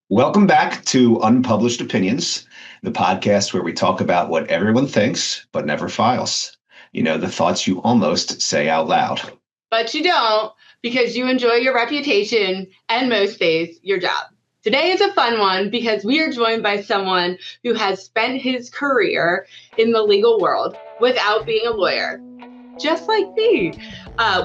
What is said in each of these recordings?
Welcome back to Unpublished Opinions, the podcast where we talk about what everyone thinks but never files. You know, the thoughts you almost say out loud. But you don't because you enjoy your reputation and most days, your job. Today is a fun one because we are joined by someone who has spent his career in the legal world without being a lawyer, just like me,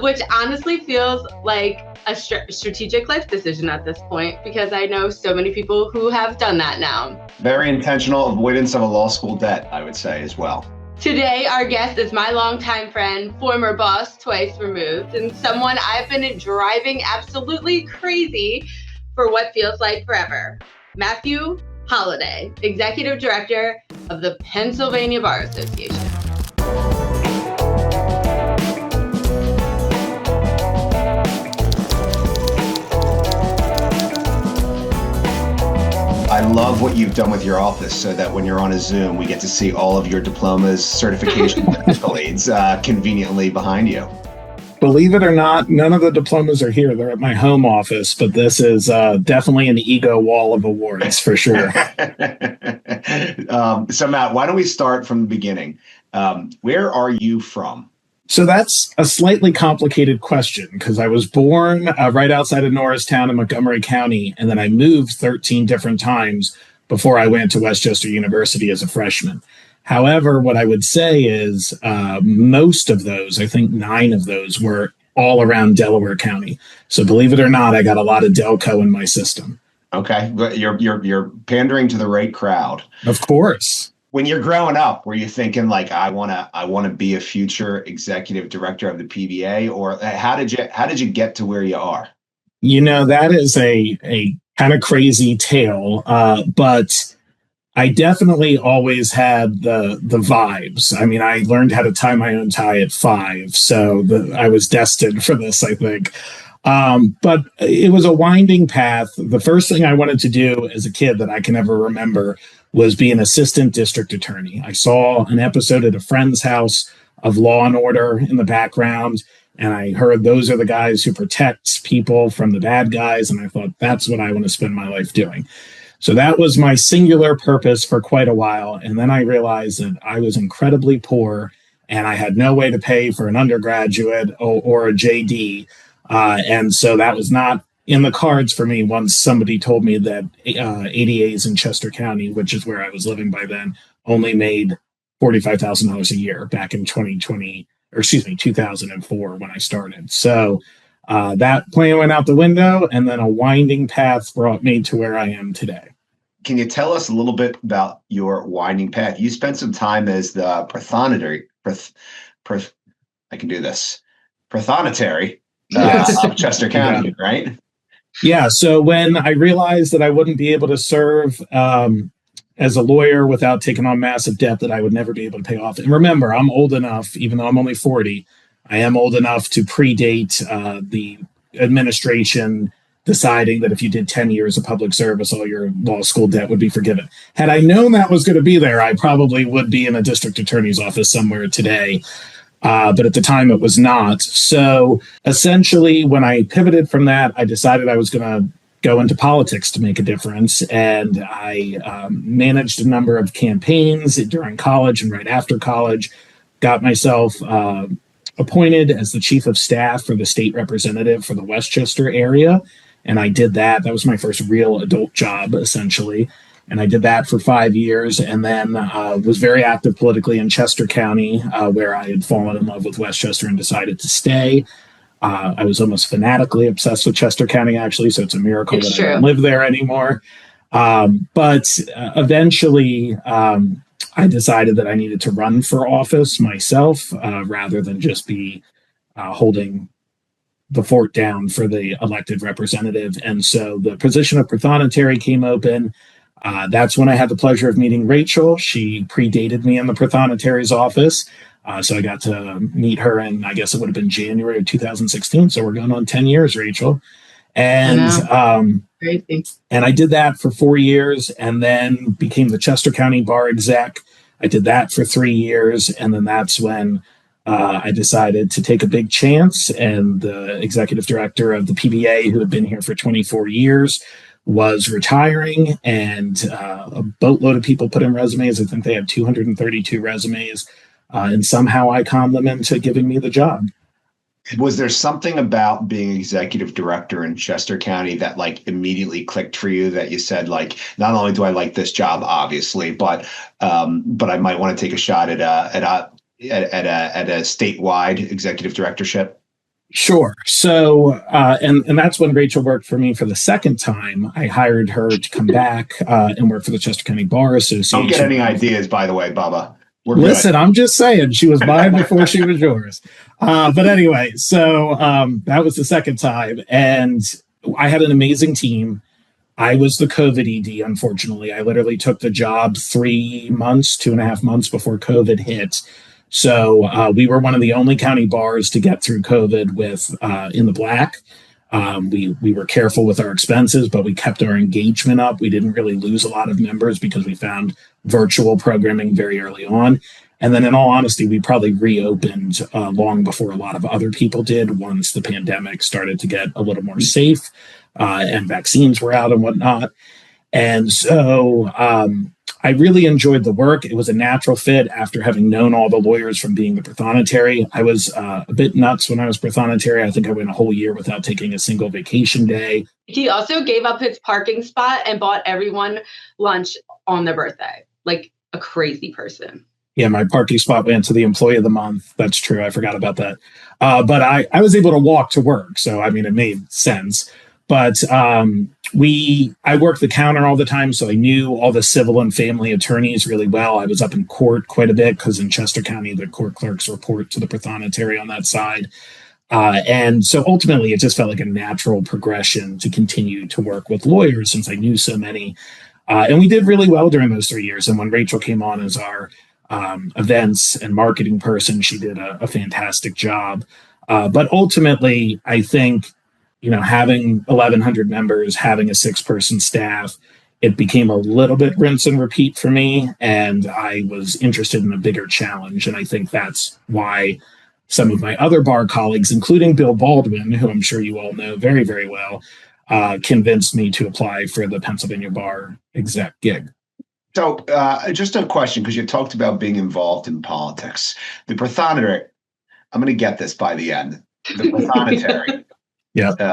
which honestly feels like a strategic life decision at this point because I know so many people who have done that now. Very intentional avoidance of a law school debt, I would say, as well. Today, our guest is my longtime friend, former boss, twice removed, and someone I've been driving absolutely crazy for what feels like forever. Matthew Holliday, Executive Director of the Pennsylvania Bar Association. I love what you've done with your office so that when you're on a Zoom, we get to see all of your diplomas, certifications, and accolades conveniently behind you. Believe it or not, none of the diplomas are here. They're at my home office, but this is definitely an ego wall of awards for sure. So Matt, why don't we start from the beginning? Where are you from? So that's a slightly complicated question because I was born right outside of Norristown in Montgomery County, and then I moved 13 different times before I went to Westchester University as a freshman. However, what I would say is most of those, I think 9 of those, were all around Delaware County. So believe it or not, I got a lot of Delco in my system. Okay, but you're pandering to the right crowd. Of course. When you're growing up, were you thinking like, I want to be a future executive director of the PBA, or how did you get to where you are? You know, that is a kind of crazy tale, but I definitely always had the vibes. I mean, I learned how to tie my own tie at 5, so I was destined for this, I think. But it was a winding path. The first thing I wanted to do as a kid that I can ever remember was be an assistant district attorney. I saw an episode at a friend's house of Law and Order in the background, and I heard those are the guys who protect people from the bad guys, and I thought, that's what I want to spend my life doing. So that was my singular purpose for quite a while, and then I realized that I was incredibly poor, and I had no way to pay for an undergraduate or a JD, and so that was not in the cards for me once somebody told me that ADAs in Chester County, which is where I was living by then, only made $45,000 a year back in 2004 when I started. So that plan went out the window, and then a winding path brought me to where I am today. Can you tell us a little bit about your winding path? You spent some time as the prothonotary of Chester County, right? Yeah. So when I realized that I wouldn't be able to serve as a lawyer without taking on massive debt that I would never be able to pay off. And remember, I'm old enough, even though I'm only 40, I am old enough to predate the administration deciding that if you did 10 years of public service, all your law school debt would be forgiven. Had I known that was going to be there, I probably would be in a district attorney's office somewhere today. But at the time, it was not. So essentially, when I pivoted from that, I decided I was going to go into politics to make a difference. And I managed a number of campaigns during college and right after college, got myself appointed as the chief of staff for the state representative for the Westchester area. And I did that. That was my first real adult job, essentially. And I did that for 5 years, and then was very active politically in Chester County, where I had fallen in love with Westchester and decided to stay. I was almost fanatically obsessed with Chester County, actually, so it's a miracle that I don't live there anymore. But eventually, I decided that I needed to run for office myself rather than just be holding the fort down for the elected representative. And so the position of prothonotary came open. That's when I had the pleasure of meeting Rachel. She predated me in the prothonotary's office. So I got to meet her in, I guess it would have been January of 2016. So we're going on 10 years, Rachel. And I did that for 4 years and then became the Chester County Bar exec. I did that for 3 years. And then that's when I decided to take a big chance. And the executive director of the PBA, who had been here for 24 years, was retiring, and a boatload of people put in resumes. I think they had 232 resumes, and somehow I conned them into giving me the job. Was there something about being executive director in Chester County that like immediately clicked for you, that you said, like, not only do I like this job, obviously, but I might want to take a shot at a statewide executive directorship? Sure. So, and that's when Rachel worked for me for the second time. I hired her to come back and work for the Chester County Bar Association. Don't get any ideas, by the way, Bubba. Listen, I'm just saying, she was mine before she was yours. But anyway, so that was the second time. And I had an amazing team. I was the COVID ED, unfortunately. I literally took the job 3 months, 2.5 months before COVID hit. So we were one of the only county bars to get through COVID with in the black. We were careful with our expenses, but we kept our engagement up. We didn't really lose a lot of members because we found virtual programming very early on. And then in all honesty, we probably reopened long before a lot of other people did, once the pandemic started to get a little more safe and vaccines were out and whatnot. And so I really enjoyed the work. It was a natural fit after having known all the lawyers from being the Prothonotary. I was a bit nuts when I was Prothonotary. I think I went a whole year without taking a single vacation day. He also gave up his parking spot and bought everyone lunch on their birthday, like a crazy person. Yeah, my parking spot went to the Employee of the Month. That's true. I forgot about that. But I was able to walk to work. So, I mean, it made sense. But I worked the counter all the time, so I knew all the civil and family attorneys really well. I was up in court quite a bit because in Chester County, the court clerks report to the Prothonotary on that side. And so ultimately, it just felt like a natural progression to continue to work with lawyers since I knew so many. And we did really well during those 3 years. And when Rachel came on as our events and marketing person, she did a fantastic job. But ultimately, I think, having 1,100 members, having a 6-person staff, it became a little bit rinse and repeat for me. And I was interested in a bigger challenge. And I think that's why some of my other bar colleagues, including Bill Baldwin, who I'm sure you all know very, very well, convinced me to apply for the Pennsylvania Bar exec gig. So just a question, because you talked about being involved in politics. The Prothonotary, I'm going to get this by the end. The Prothonotary. Yeah. Do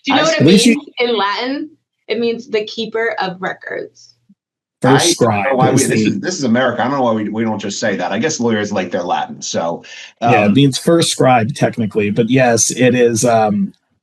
you know what it means in Latin? It means the keeper of records. First scribe. This is America. I don't know why we don't just say that. I guess lawyers like their Latin. So yeah, it means first scribe technically, but yes, it is.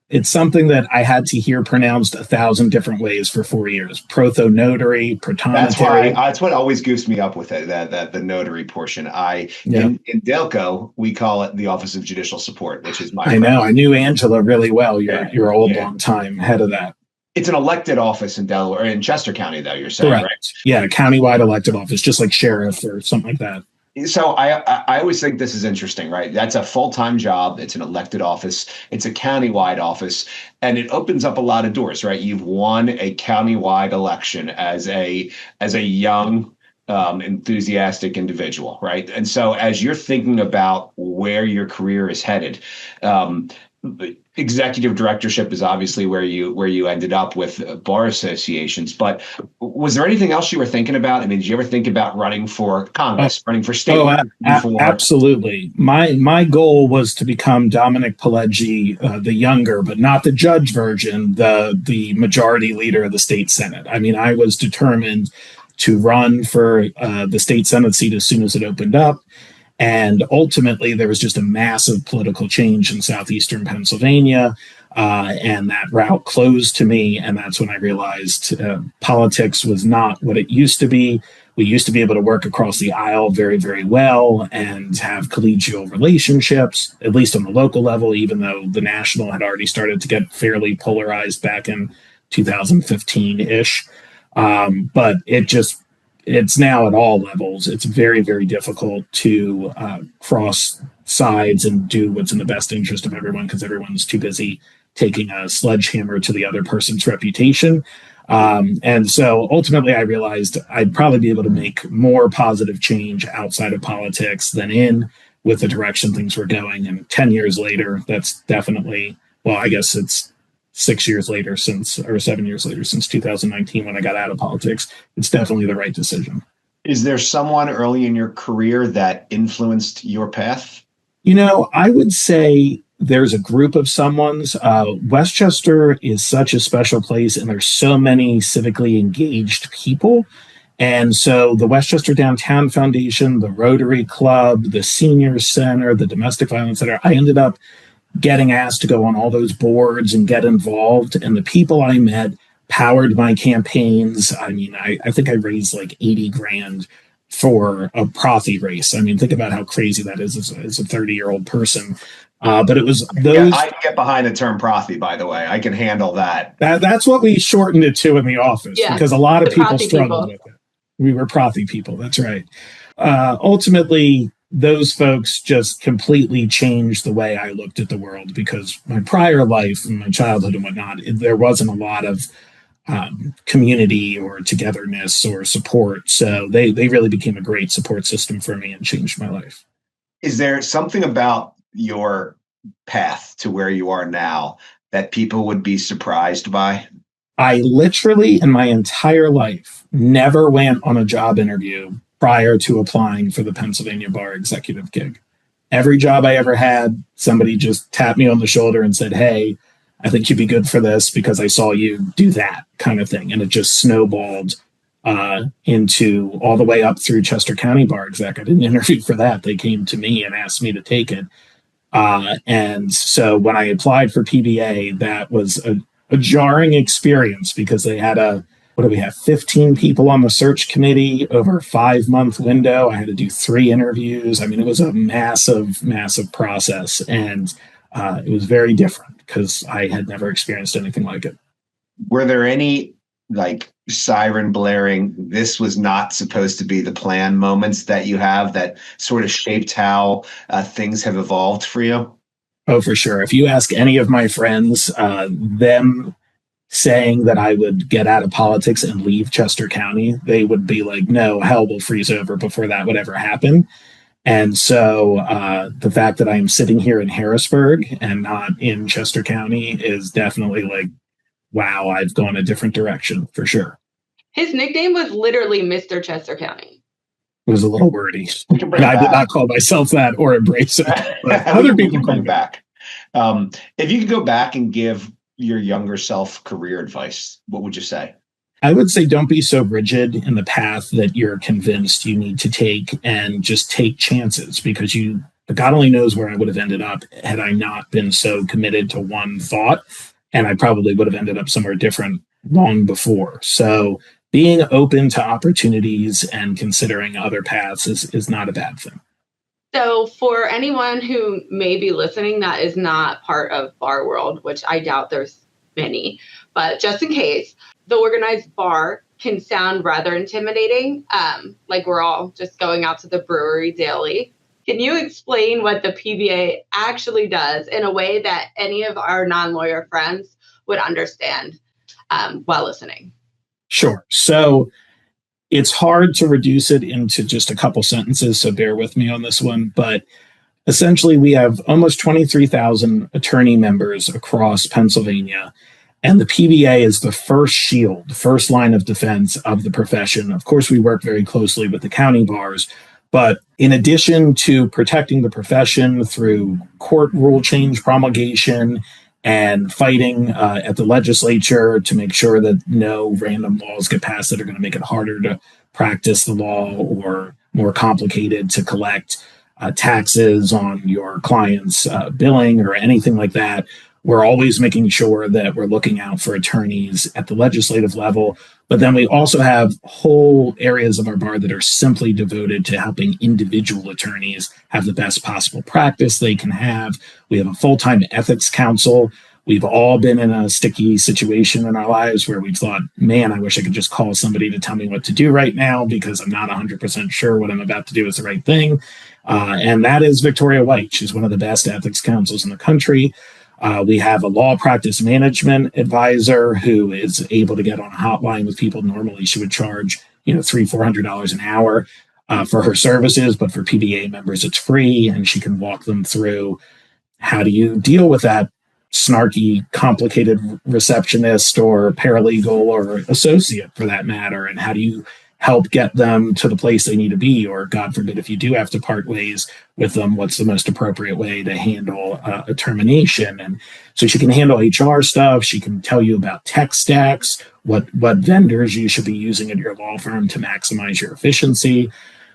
It's something that I had to hear pronounced 1,000 different ways for 4 years. Prothonotary, Prothonotary. That's what always goofs me up with it, that the notary portion. In Delco, we call it the Office of Judicial Support, which is my I know. I knew Angela really well. You're old, long time head of that. It's an elected office in Delaware, or in Chester County, though, you're saying, correct. Right? Yeah, countywide elected office, just like sheriff or something like that. So I always think this is interesting, right? That's a full-time job. It's an elected office. It's a countywide office, and it opens up a lot of doors, right? You've won a countywide election as a young, enthusiastic individual, right? And so as you're thinking about where your career is headed, executive directorship is obviously where you ended up with bar associations. But was there anything else you were thinking about? I mean, did you ever think about running for Congress, running for state? Absolutely. My goal was to become Dominic Pileggi, the younger, but not the judge version, the majority leader of the state Senate. I mean, I was determined to run for the state Senate seat as soon as it opened up. And ultimately, there was just a massive political change in southeastern Pennsylvania, and that route closed to me. And that's when I realized politics was not what it used to be. We used to be able to work across the aisle very, very well and have collegial relationships, at least on the local level, even though the national had already started to get fairly polarized back in 2015-ish. But it's now at all levels. It's very, very difficult to cross sides and do what's in the best interest of everyone because everyone's too busy taking a sledgehammer to the other person's reputation. And so ultimately, I realized I'd probably be able to make more positive change outside of politics than in with the direction things were going. And 10 years later, that's definitely, well, I guess it's 6 years later or 7 years later since 2019 when I got out of politics, it's definitely the right decision. Is there someone early in your career that influenced your path? I would say there's a group of someone's. Westchester is such a special place, and there's so many civically engaged people. And so the Westchester Downtown Foundation, the Rotary Club, the Seniors Center, the Domestic Violence Center, I ended up getting asked to go on all those boards and get involved. And the people I met powered my campaigns. I mean, I think I raised like 80 grand for a Prothy race. I mean, think about how crazy that is as a 30-year-old person. But it was those. Yeah, I can get behind the term Prothy, by the way. I can handle that. That's what we shortened it to in the office, because a lot of people struggled with it. We were Prothy people. That's right. Ultimately, those folks just completely changed the way I looked at the world, because my prior life and my childhood and whatnot, there wasn't a lot of community or togetherness or support. So they really became a great support system for me and changed my life. Is there something about your path to where you are now that people would be surprised by? I literally, in my entire life, never went on a job interview prior to applying for the Pennsylvania Bar executive gig. Every job I ever had, somebody just tapped me on the shoulder and said, "Hey, I think you'd be good for this because I saw you do that," kind of thing. And it just snowballed into all the way up through Chester County Bar exec. I didn't interview for that. They came to me and asked me to take it. And so when I applied for PBA, that was a jarring experience, because they had 15 people on the search committee over a 5-month window. I had to do 3 interviews. I mean, it was a massive, massive process. And it was very different because I had never experienced anything like it. Were there any siren blaring, this was not supposed to be the plan moments that you have that sort of shaped how things have evolved for you? Oh, for sure. If you ask any of my friends, them saying that I would get out of politics and leave Chester County, they would be like, "No, hell will freeze over before that would ever happen." And so the fact that I'm sitting here in Harrisburg and not in Chester County is definitely like, wow, I've gone a different direction for sure. His nickname was literally Mr. Chester County. It was a little wordy. And I did not call myself that or embrace it. But other people bring back. If you could go back and give your younger self career advice, what would you say? I would say don't be so rigid in the path that you're convinced you need to take, and just take chances, because God only knows where I would have ended up had I not been so committed to one thought, and I probably would have ended up somewhere different long before. So being open to opportunities and considering other paths is not a bad thing. So for anyone who may be listening that is not part of bar world, which I doubt there's many, but just in case, the organized bar can sound rather intimidating, like we're all just going out to the brewery daily. Can you explain what the PBA actually does in a way that any of our non-lawyer friends would understand while listening? Sure. So it's hard to reduce it into just a couple sentences, so bear with me on this one. But essentially, we have almost 23,000 attorney members across Pennsylvania. And the PBA is the first shield, first line of defense of the profession. Of course, we work very closely with the county bars. But in addition to protecting the profession through court rule change promulgation and fighting at the legislature to make sure that no random laws get passed that are going to make it harder to practice the law or more complicated to collect taxes on your client's billing or anything like that, we're always making sure that we're looking out for attorneys at the legislative level. But then we also have whole areas of our bar that are simply devoted to helping individual attorneys have the best possible practice they can have. We have a full-time ethics council. We've all been in a sticky situation in our lives where we've thought, man, I wish I could just call somebody to tell me what to do right now because I'm not 100% sure what I'm about to do is the right thing. And that is Victoria White. She's one of the best ethics counsels in the country. We have a law practice management advisor who is able to get on a hotline with people. Normally she would charge, $300-400 an hour for her services, but for PBA members, it's free. And she can walk them through how do you deal with that snarky, complicated receptionist or paralegal or associate for that matter? And how do you help get them to the place they need to be? Or God forbid, if you do have to part ways with them, what's the most appropriate way to handle a termination? And so she can handle HR stuff. She can tell you about tech stacks, what vendors you should be using at your law firm to maximize your efficiency.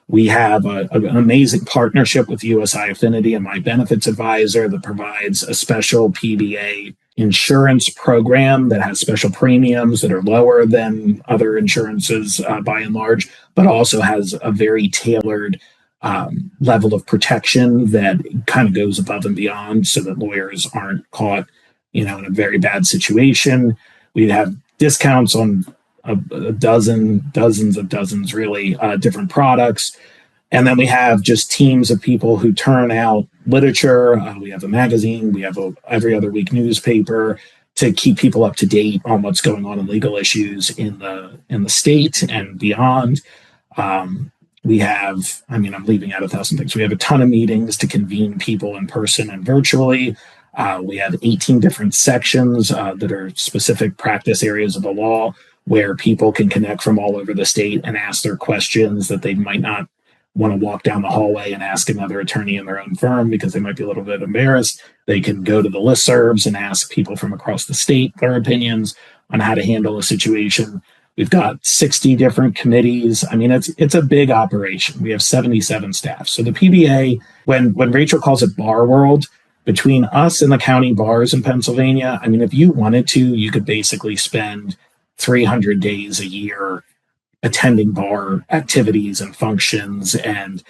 We have an amazing partnership with USI Affinity and My Benefits Advisor that provides a special PBA insurance program that has special premiums that are lower than other insurances by and large, but also has a very tailored level of protection that kind of goes above and beyond so that lawyers aren't caught, in a very bad situation. We have discounts on dozens really, different products. And then we have just teams of people who turn out literature. We have a magazine. We have a every other week newspaper to keep people up to date on what's going on in legal issues in the state and beyond. We have, I'm leaving out 1,000 things. We have a ton of meetings to convene people in person and virtually. We have 18 different sections that are specific practice areas of the law where people can connect from all over the state and ask their questions that they might not want to walk down the hallway and ask another attorney in their own firm because they might be a little bit embarrassed. They can go to the listservs and ask people from across the state their opinions on how to handle a situation. We've got 60 different committees. It's a big operation. We have 77 staff. So the PBA, when Rachel calls it bar world, between us and the county bars in Pennsylvania, if you wanted to, you could basically spend 300 days a year attending bar activities and functions and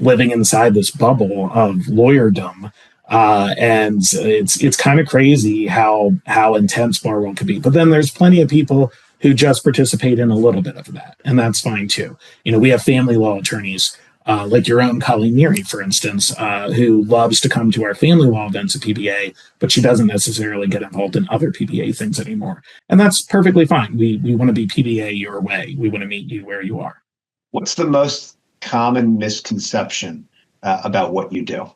living inside this bubble of lawyerdom. And it's kind of crazy how intense bar world can be. But then there's plenty of people who just participate in a little bit of that, and that's fine too. We have family law attorneys, like your own Colleen Neary, for instance, who loves to come to our family law events at PBA, but she doesn't necessarily get involved in other PBA things anymore. And that's perfectly fine. We want to be PBA your way. We want to meet you where you are. What's the most common misconception about what you do?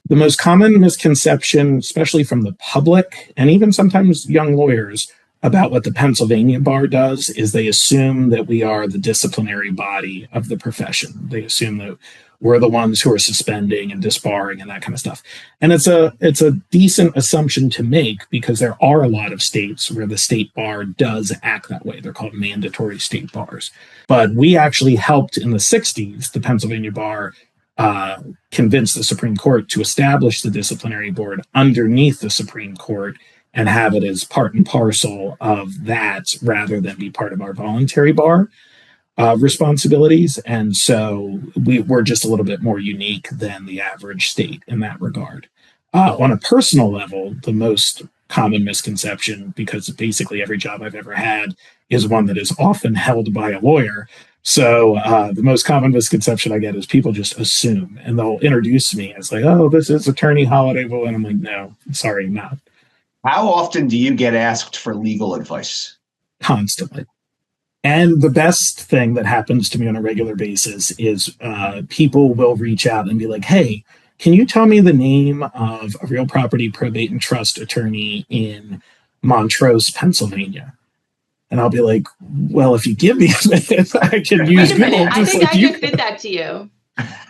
The most common misconception, especially from the public and even sometimes young lawyers, about what the Pennsylvania bar does is they assume that we are the disciplinary body of the profession. They assume that we're the ones who are suspending and disbarring and that kind of stuff. And it's a decent assumption to make because there are a lot of states where the state bar does act that way. They're called mandatory state bars. But we actually helped in the 60s, the Pennsylvania bar, convince the Supreme Court to establish the disciplinary board underneath the Supreme Court and have it as part and parcel of that rather than be part of our voluntary bar responsibilities. And so we're just a little bit more unique than the average state in that regard. On a personal level, the most common misconception, because basically every job I've ever had is one that is often held by a lawyer. So the most common misconception I get is people just assume, and they'll introduce me as like, oh, this is Attorney Holliday. And I'm like, no, sorry, not. How often do you get asked for legal advice? Constantly. And the best thing that happens to me on a regular basis is people will reach out and be like, hey, can you tell me the name of a real property probate and trust attorney in Montrose, Pennsylvania? And I'll be like, well, if you give me a minute, I can use Google. I think I just did that to you.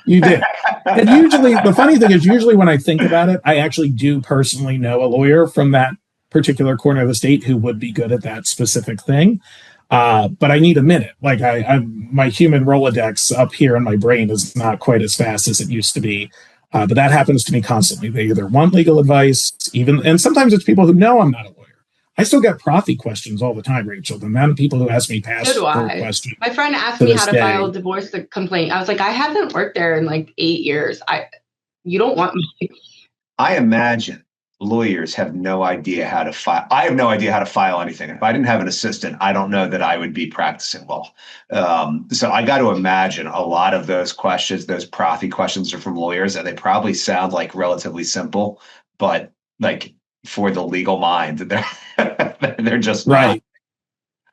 You did. And usually, the funny thing is, usually when I think about it, I actually do personally know a lawyer from that particular corner of the state who would be good at that specific thing. But I need a minute. Like my human Rolodex up here in my brain is not quite as fast as it used to be. But that happens to me constantly. They either want legal advice, and sometimes it's people who know I'm not a lawyer. I still get Profi questions all the time, Rachel. The amount of people who ask me passport questions. My friend asked me how to file a divorce complaint. I was like, I haven't worked there in like 8 years. You don't want me. I imagine lawyers have no idea how to file. I have no idea how to file anything. If I didn't have an assistant, I don't know that I would be practicing law. So I got to imagine a lot of those questions, those Profi questions are from lawyers, and they probably sound like relatively simple, but like for the legal mind, they're just right.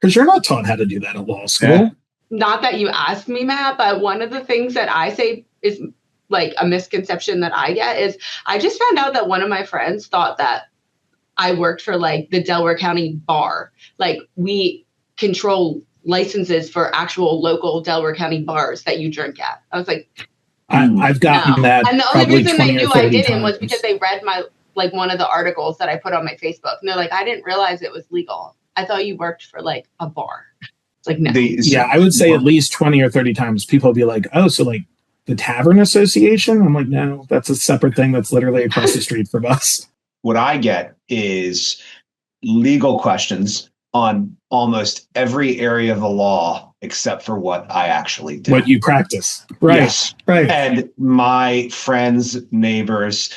Because you're not taught how to do that at law school. Yeah. Not that you asked me, Matt, but one of the things that I say is like a misconception that I get is I just found out that one of my friends thought that I worked for like the Delaware County Bar. Like we control licenses for actual local Delaware County bars that you drink at. I was like, I've gotten no. that. And the only probably reason they 20 or knew I 30 didn't was times. because they read my, like one of the articles that I put on my Facebook. And they're like, I didn't realize it was legal. I thought you worked for like a bar. It's like, no. Yeah, I would say at least 20 or 30 times people will be like, oh, so like the Tavern Association? I'm like, no, that's a separate thing that's literally across the street from us. What I get is legal questions on almost every area of the law except for what I actually do. What you practice. Right. Yes. Right. And my friends, neighbors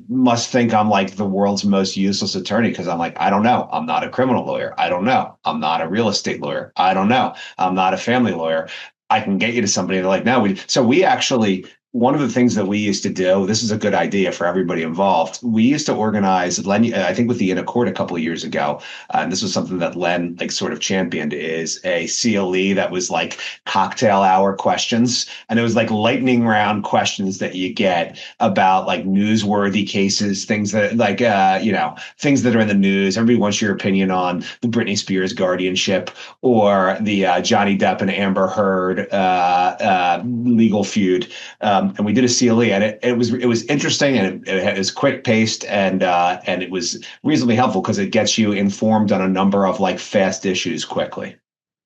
must think I'm like the world's most useless attorney because I'm like, I don't know. I'm not a criminal lawyer. I don't know. I'm not a real estate lawyer. I don't know. I'm not a family lawyer. I can get you to somebody. They're like, no, we actually, one of the things that we used to do, this is a good idea for everybody involved. We used to organize, Len, I think with the Inner Court a couple of years ago, and this was something that Len like sort of championed, is a CLE that was like cocktail hour questions. And it was like lightning round questions that you get about like newsworthy cases, things that like, things that are in the news. Everybody wants your opinion on the Britney Spears guardianship or the Johnny Depp and Amber Heard legal feud. And we did a CLE, and it was interesting, and it was quick paced, and it was reasonably helpful because it gets you informed on a number of like fast issues quickly.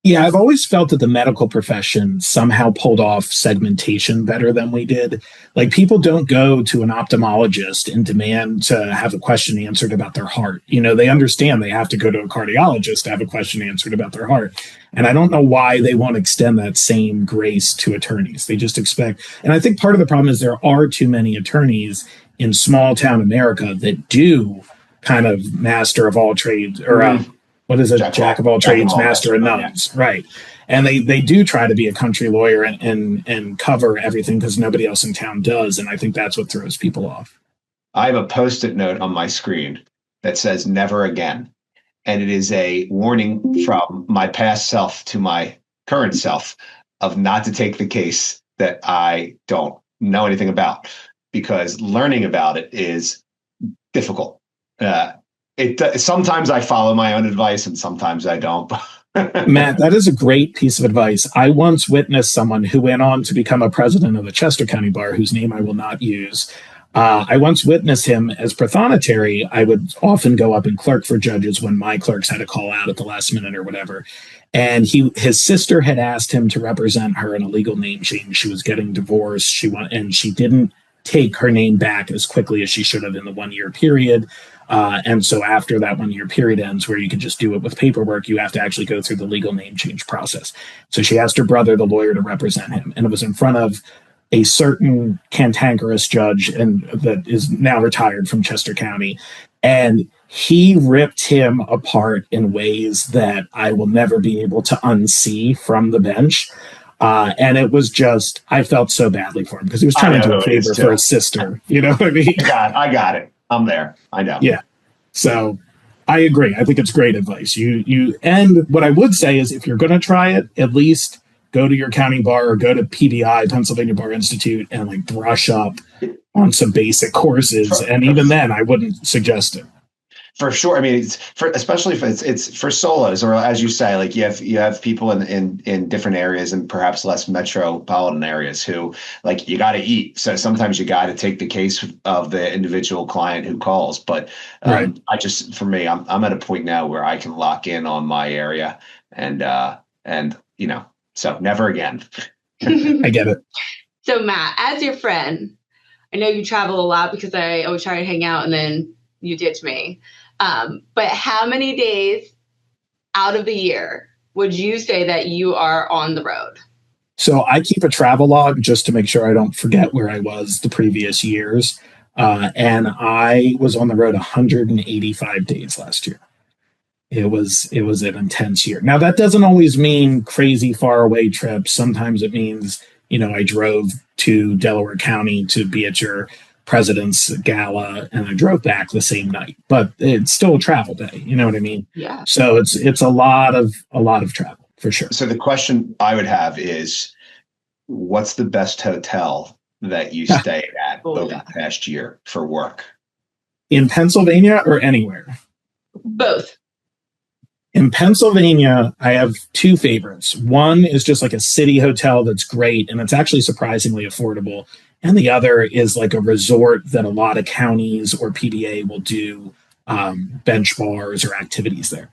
Yeah, I've always felt that the medical profession somehow pulled off segmentation better than we did. Like people don't go to an ophthalmologist and demand to have a question answered about their heart. You know, they understand they have to go to a cardiologist to have a question answered about their heart. And I don't know why they won't extend that same grace to attorneys. They just expect, and I think part of the problem is there are too many attorneys in small town America that do kind of master of all trades or what is it? Jack of all trades, master of none. Yeah. Right. And they do try to be a country lawyer and cover everything because nobody else in town does. And I think that's what throws people off. I have a Post-it note on my screen that says never again. And it is a warning from my past self to my current self of not to take the case that I don't know anything about, because learning about it is difficult. Sometimes I follow my own advice and sometimes I don't. Matt, that is a great piece of advice. I once witnessed someone who went on to become a president of the Chester County Bar, whose name I will not use. I once witnessed him as prothonotary. I would often go up and clerk for judges when my clerks had to call out at the last minute or whatever. And his sister had asked him to represent her in a legal name change. She was getting divorced. And she didn't take her name back as quickly as she should have in the 1 year period. And so after that 1 year period ends, where you can just do it with paperwork, you have to actually go through the legal name change process. So she asked her brother, the lawyer, to represent him. And it was in front of a certain cantankerous judge and that is now retired from Chester County. And he ripped him apart in ways that I will never be able to unsee from the bench. And it was just, I felt so badly for him because he was trying to do a favor for his sister. You know what I mean? I got it. I'm there. I know. Yeah. So I agree. I think it's great advice. And what I would say is if you're going to try it, at least go to your county bar or go to PBI, Pennsylvania Bar Institute, and like brush up on some basic courses. And even then, I wouldn't suggest it. For sure. I mean, especially if it's for solos, or as you say, like you have people in different areas and perhaps less metropolitan areas who like you got to eat. So sometimes you got to take the case of the individual client who calls. But right. For me, I'm at a point now where I can lock in on my area and so never again. I get it. So Matt, as your friend, I know you travel a lot because I always try to hang out and then you ditch me. But how many days out of the year would you say that you are on the road? So I keep a travel log just to make sure I don't forget where I was the previous years. And I was on the road 185 days last year. It was an intense year. Now, that doesn't always mean crazy far away trips. Sometimes it means, I drove to Delaware County to be at your president's gala and I drove back the same night, but it's still a travel day. You know what I mean? Yeah. So it's a lot of travel for sure. So the question I would have is, what's the best hotel that you stayed at over the past year for work? In Pennsylvania or anywhere? Both. In Pennsylvania, I have two favorites. One is just like a city hotel that's great, and it's actually surprisingly affordable. And the other is like a resort that a lot of counties or PBA will do bench bars or activities there.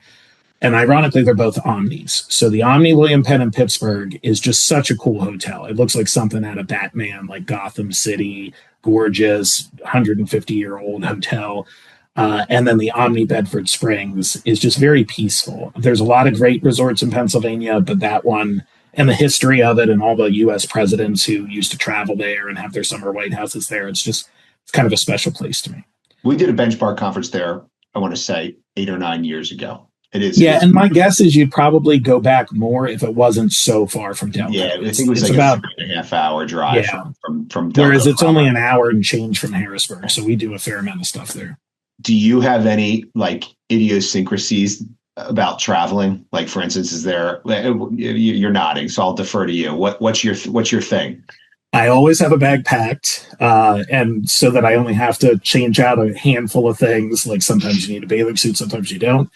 And ironically, they're both Omnis. So the Omni William Penn in Pittsburgh is just such a cool hotel. It looks like something out of Batman, like Gotham City, gorgeous, 150-year-old hotel. And then the Omni Bedford Springs is just very peaceful. There's a lot of great resorts in Pennsylvania, but that one and the history of it and all the U.S. presidents who used to travel there and have their summer White Houses there, it's kind of a special place to me. We did a bench bar conference there, I want to say 8 or 9 years ago. It is. Yeah, and my guess is you'd probably go back more if it wasn't so far from Delco. Yeah, I think it was like about a 3.5-hour drive from Delco. Whereas it's only an hour and change from Harrisburg, so we do a fair amount of stuff there. Do you have any like idiosyncrasies about traveling? Like, for instance, is there? You're nodding, so I'll defer to you. What's your thing? I always have a bag packed, and so that I only have to change out a handful of things. Like sometimes you need a bathing suit, sometimes you don't.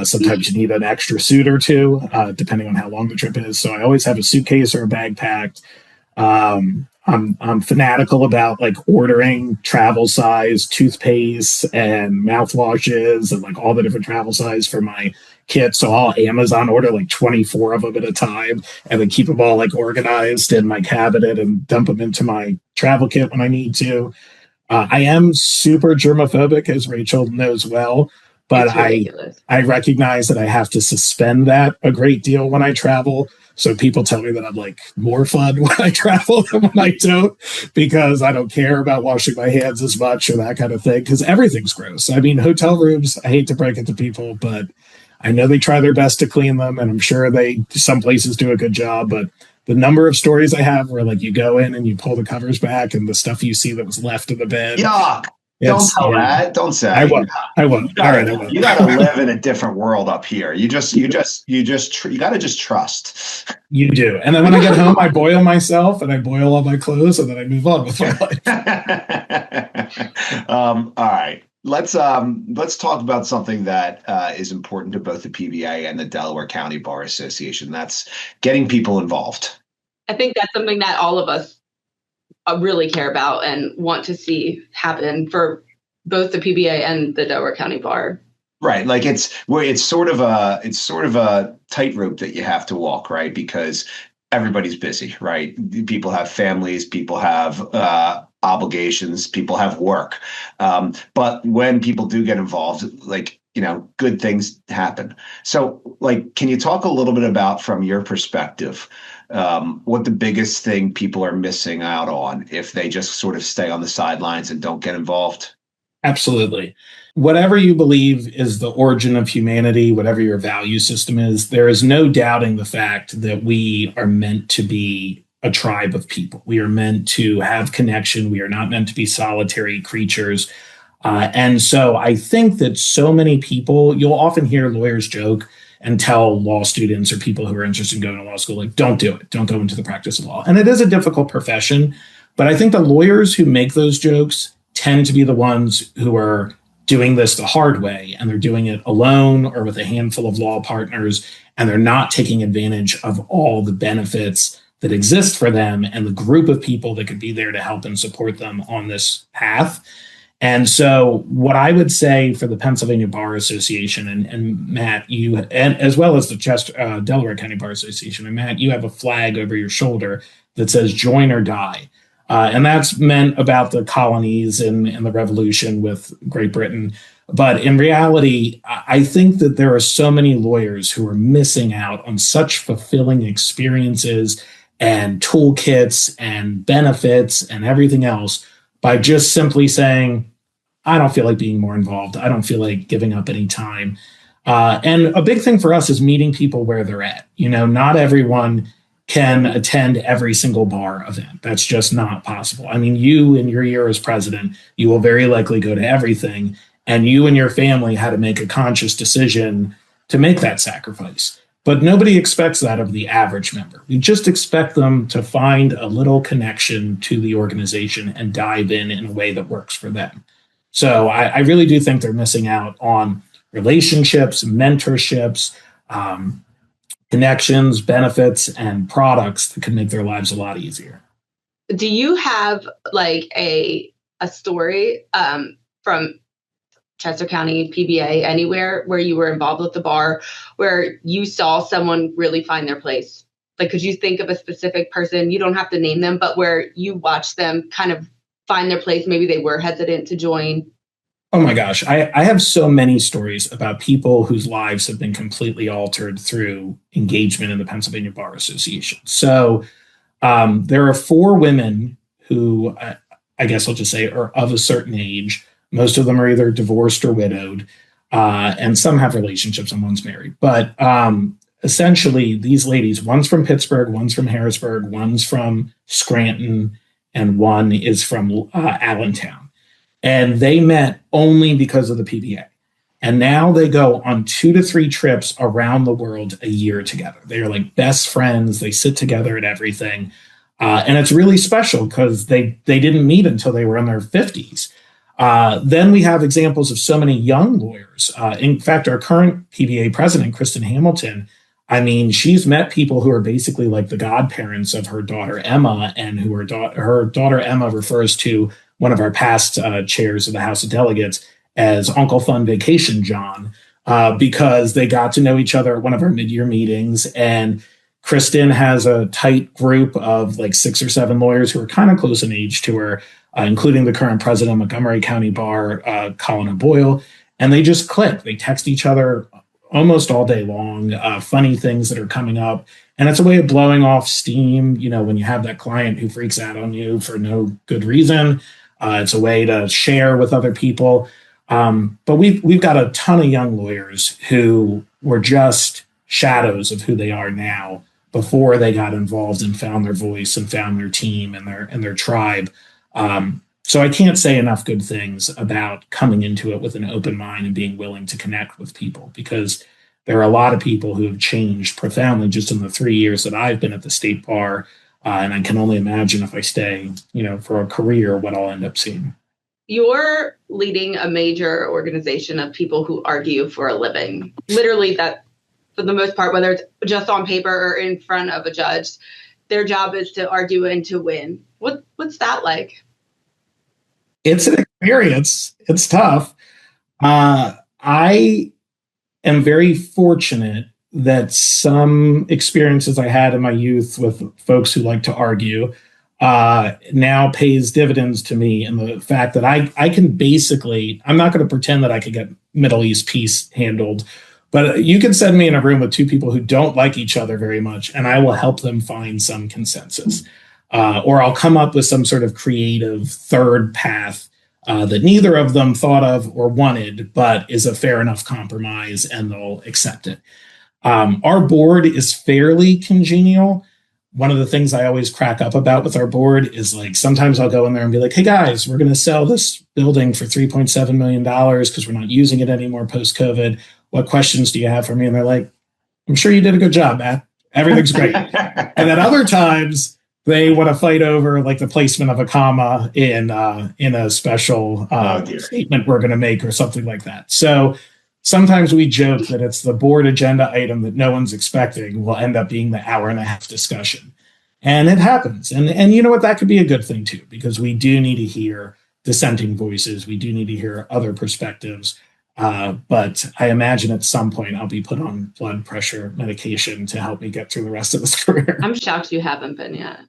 Sometimes you need an extra suit or two, depending on how long the trip is. So I always have a suitcase or a bag packed. I'm fanatical about like ordering travel size toothpaste and mouthwashes and like all the different travel size for my kit. So I'll Amazon order like 24 of them at a time and then keep them all like organized in my cabinet and dump them into my travel kit when I need to. I am super germophobic, as Rachel knows well. But I recognize that I have to suspend that a great deal when I travel. So people tell me that I'm like more fun when I travel than when I don't, because I don't care about washing my hands as much or that kind of thing, because everything's gross. I mean, hotel rooms, I hate to break it to people, but I know they try their best to clean them, and I'm sure some places do a good job. But the number of stories I have where like you go in and you pull the covers back and the stuff you see that was left in the bed. Yuck. Don't tell that. Don't say. I won't. All right, I won't. You got to live in a different world up here. You got to just trust. You do. And then when I get home, I boil myself and I boil all my clothes, and then I move on with my life. All right. Let's talk about something that is important to both the PBA and the Delaware County Bar Association. That's getting people involved. I think that's something that all of us really care about and want to see happen for both the PBA and the Delaware County Bar. Right. Like it's sort of a tightrope that you have to walk, right? Because everybody's busy, right? People have families, people have obligations, people have work. But when people do get involved, like, good things happen. So like, can you talk a little bit about, from your perspective, what the biggest thing people are missing out on if they just sort of stay on the sidelines and don't get involved? Absolutely. Whatever you believe is the origin of humanity, whatever your value system is, there is no doubting the fact that we are meant to be a tribe of people. We are meant to have connection. We are not meant to be solitary creatures. And so I think that so many people, you'll often hear lawyers joke and tell law students or people who are interested in going to law school, like, don't do it. Don't go into the practice of law. And it is a difficult profession. But I think the lawyers who make those jokes tend to be the ones who are doing this the hard way, and they're doing it alone or with a handful of law partners, and they're not taking advantage of all the benefits that exist for them and the group of people that could be there to help and support them on this path. And so what I would say for the Pennsylvania Bar Association, and Matt, you, and as well as the Delaware County Bar Association, and Matt, you have a flag over your shoulder that says join or die. And that's meant about the colonies and the revolution with Great Britain. But in reality, I think that there are so many lawyers who are missing out on such fulfilling experiences and toolkits and benefits and everything else by just simply saying, I don't feel like being more involved. I don't feel like giving up any time. And a big thing for us is meeting people where they're at. Not everyone can attend every single bar event. That's just not possible. I mean, you in your year as president, you will very likely go to everything, and you and your family had to make a conscious decision to make that sacrifice. But nobody expects that of the average member. We just expect them to find a little connection to the organization and dive in a way that works for them. So I really do think they're missing out on relationships, mentorships, connections, benefits, and products that could make their lives a lot easier. Do you have like a story from Chester County PBA anywhere where you were involved with the bar where you saw someone really find their place? Like, could you think of a specific person? You don't have to name them, but where you watched them kind of find their place. Maybe they were hesitant to join. Oh my gosh, I have so many stories about people whose lives have been completely altered through engagement in the Pennsylvania Bar Association. So there are four women who I guess I'll just say are of a certain age. Most of them are either divorced or widowed, and some have relationships and one's married. But essentially, these ladies, one's from Pittsburgh, one's from Harrisburg, one's from Scranton, and one is from Allentown. And they met only because of the PBA. And now they go on 2 to 3 trips around the world a year together. They are like best friends. They sit together at everything. And it's really special because they didn't meet until they were in their 50s. Then we have examples of so many young lawyers. In fact, our current PBA president, Kristen Hamilton, I mean, she's met people who are basically like the godparents of her daughter, Emma, and who her daughter, Emma, refers to one of our past chairs of the House of Delegates as Uncle Fun Vacation John, because they got to know each other at one of our mid-year meetings. And Kristen has a tight group of like 6 or 7 lawyers who are kind of close in age to her, including the current president of Montgomery County Bar, Colin O'Boyle. And they just click. They text each other almost all day long, funny things that are coming up. And it's a way of blowing off steam, you know, when you have that client who freaks out on you for no good reason. It's a way to share with other people. But we've got a ton of young lawyers who were just shadows of who they are now before they got involved and found their voice and found their team and their tribe. So I can't say enough good things about coming into it with an open mind and being willing to connect with people, because there are a lot of people who have changed profoundly just in the 3 years that I've been at the state bar. And I can only imagine if I stay, you know, for a career, what I'll end up seeing. You're leading a major organization of people who argue for a living. Literally, that for the most part, whether it's just on paper or in front of a judge, their job is to argue and to win. What's that like? It's an experience. It's tough. I am very fortunate that some experiences I had in my youth with folks who like to argue now pays dividends to me in the fact that I can basically, I'm not going to pretend that I could get Middle East peace handled, but you can send me in a room with 2 people who don't like each other very much, and I will help them find some consensus. Or I'll come up with some sort of creative third path that neither of them thought of or wanted, but is a fair enough compromise, and they'll accept it. Our board is fairly congenial. One of the things I always crack up about with our board is like, sometimes I'll go in there and be like, hey guys, we're going to sell this building for $3.7 million because we're not using it anymore post-COVID. What questions do you have for me? And they're like, I'm sure you did a good job, Matt. Everything's great. And then other times they want to fight over like the placement of a comma in a special statement we're going to make or something like that. So sometimes we joke that it's the board agenda item that no one's expecting will end up being the hour-and-a-half discussion. And it happens. And you know what? That could be a good thing, too, because we do need to hear dissenting voices. We do need to hear other perspectives. But I imagine at some point I'll be put on blood pressure medication to help me get through the rest of this career. I'm shocked you haven't been yet.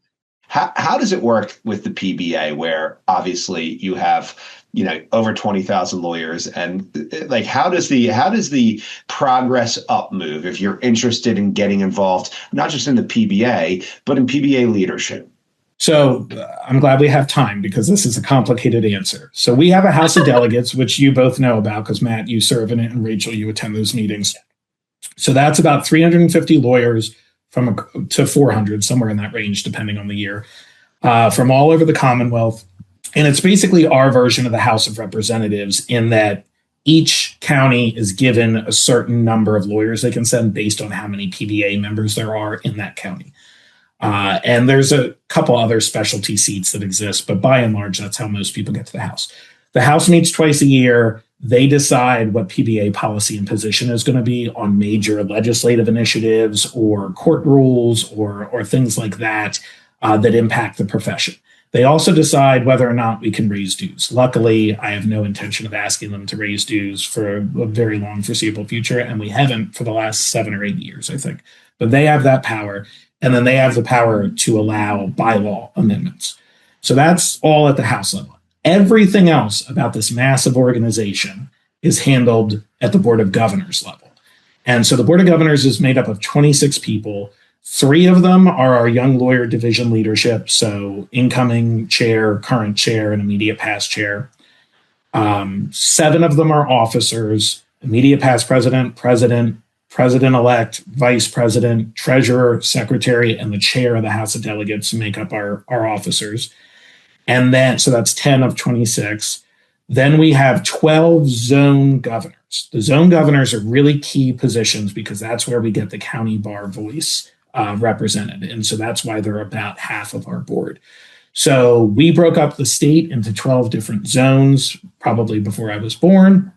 How does it work with the PBA, where obviously you have, you know, over 20,000 lawyers, and like how does the progress up move if you're interested in getting involved, not just in the PBA, but in PBA leadership? So I'm glad we have time because this is a complicated answer. So we have a House of Delegates, which you both know about because Matt, you serve in it, and Rachel, you attend those meetings. So that's about 350 lawyers to 400, somewhere in that range, depending on the year, from all over the Commonwealth. And it's basically our version of the House of Representatives in that each county is given a certain number of lawyers they can send based on how many PBA members there are in that county. And there's a couple other specialty seats that exist, but by and large, that's how most people get to the House. The House meets twice a year. They decide what PBA policy and position is going to be on major legislative initiatives or court rules or things like that that impact the profession. They also decide whether or not we can raise dues. Luckily, I have no intention of asking them to raise dues for a very long foreseeable future, and we haven't for the last 7 or 8 years, I think. But they have that power, and then they have the power to allow bylaw amendments. So that's all at the House level. Everything else about this massive organization is handled at the Board of Governors level. And so the Board of Governors is made up of 26 people. 3 of them are our young lawyer division leadership, so incoming chair, current chair, and immediate past chair. 7 of them are officers, immediate past president, president-elect, vice president, treasurer, secretary, and the chair of the House of Delegates make up our officers. And then, so that's 10 of 26. Then we have 12 zone governors. The zone governors are really key positions because that's where we get the county bar voice represented. And so that's why they're about half of our board. So we broke up the state into 12 different zones, probably before I was born.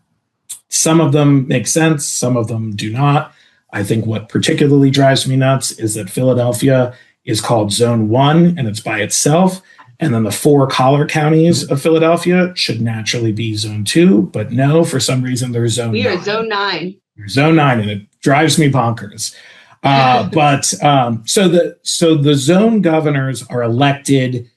Some of them make sense, some of them do not. I think what particularly drives me nuts is that Philadelphia is called Zone 1 and it's by itself. And then the 4 collar counties of Philadelphia should naturally be Zone 2. But no, for some reason, they're Zone 9. We are Zone 9. You're Zone 9, and it drives me bonkers. So the zone governors are elected